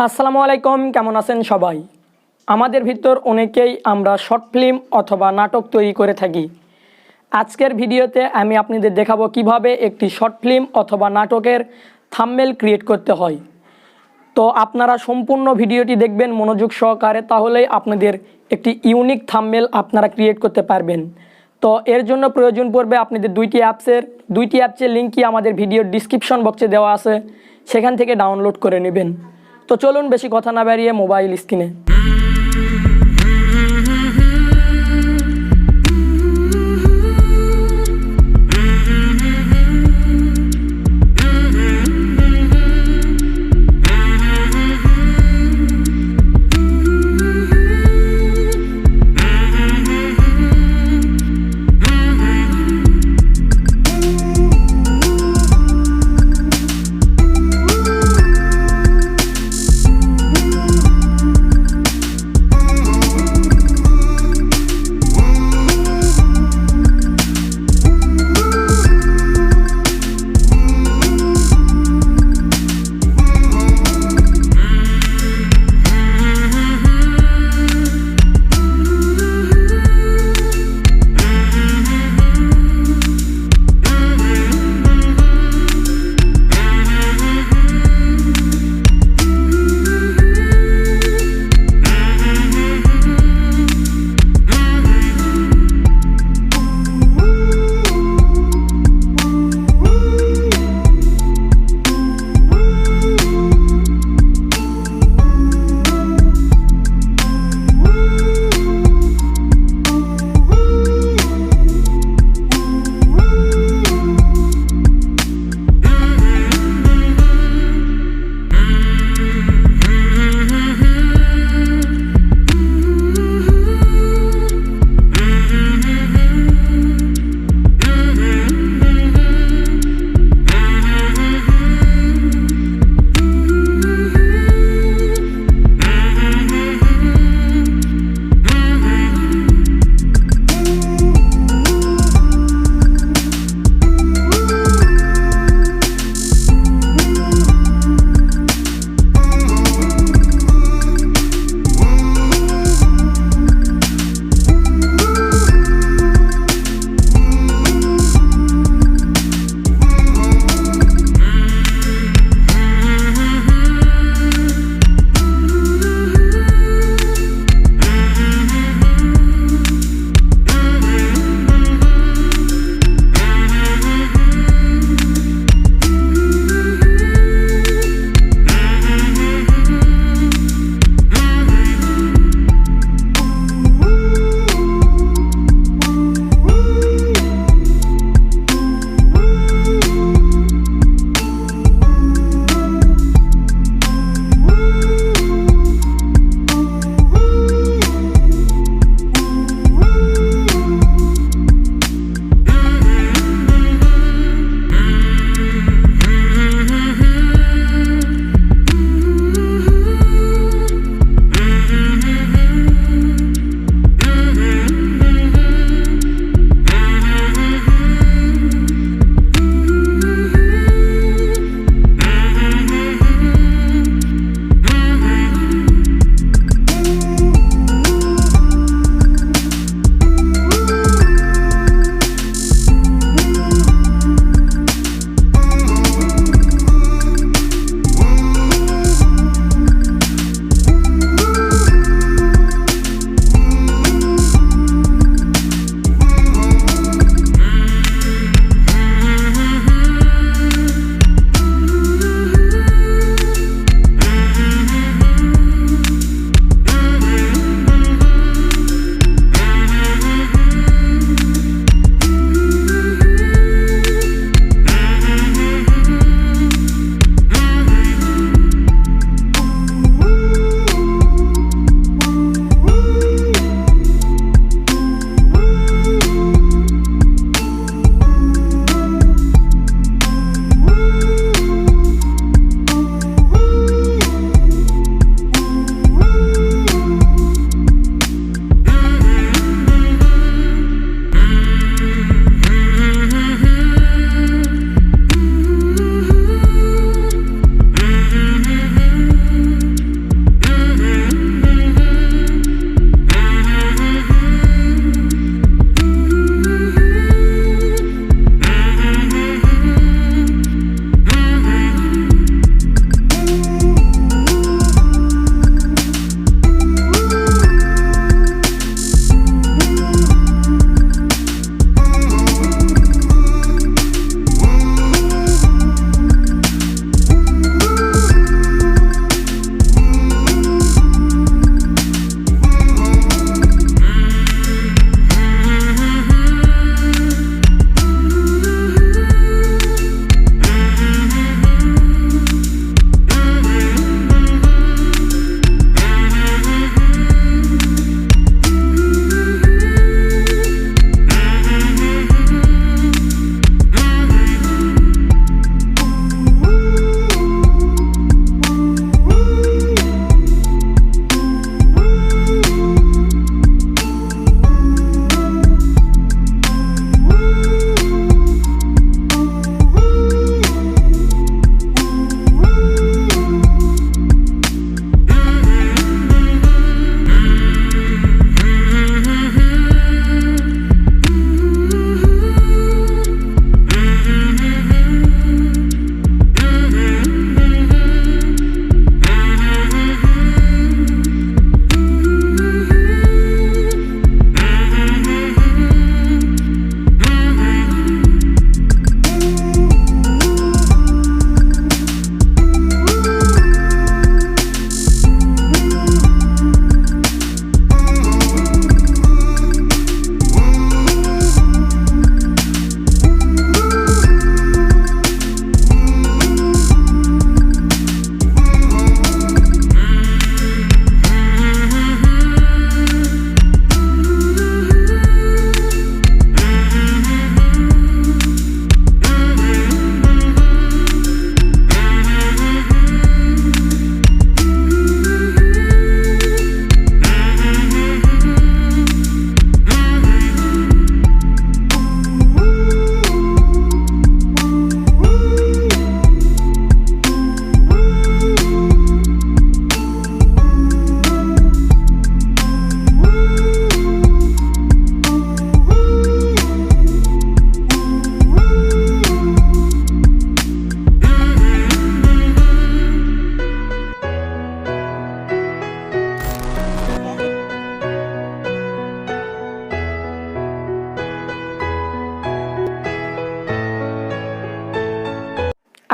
আসসালামু আলাইকুম, কেমন আছেন সবাই? আমাদের ভিতর অনেকেই আমরা শর্ট ফিল্ম অথবা নাটক তৈরি করে থাকি। আজকের ভিডিওতে আমি আপনাদের দেখাবো কিভাবে একটি শর্ট ফিল্ম অথবা নাটকের থাম্বনেল ক্রিয়েট করতে হয়। তো আপনারা সম্পূর্ণ ভিডিওটি দেখবেন মনোযোগ সহকারে, তাহলেই আপনাদের একটি ইউনিক থাম্বনেল আপনারা ক্রিয়েট করতে পারবেন। তো এর জন্য প্রয়োজন পড়বে আপনাদের দুইটি অ্যাপসের লিঙ্কই আমাদের ভিডিওর ডিসক্রিপশন বক্সে দেওয়া আছে, সেখান থেকে ডাউনলোড করে নেবেন। তো চলুন বেশি কথা না বাড়িয়ে মোবাইল স্ক্রিনে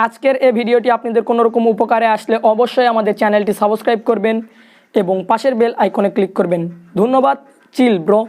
আজকের এই ভিডিওটি আপনাদের কোনো রকম উপকারে আসলে অবশ্যই আমাদের চ্যানেলটি সাবস্ক্রাইব করবেন এবং পাশের বেল আইকনে ক্লিক করবেন। ধন্যবাদ। Chill bro.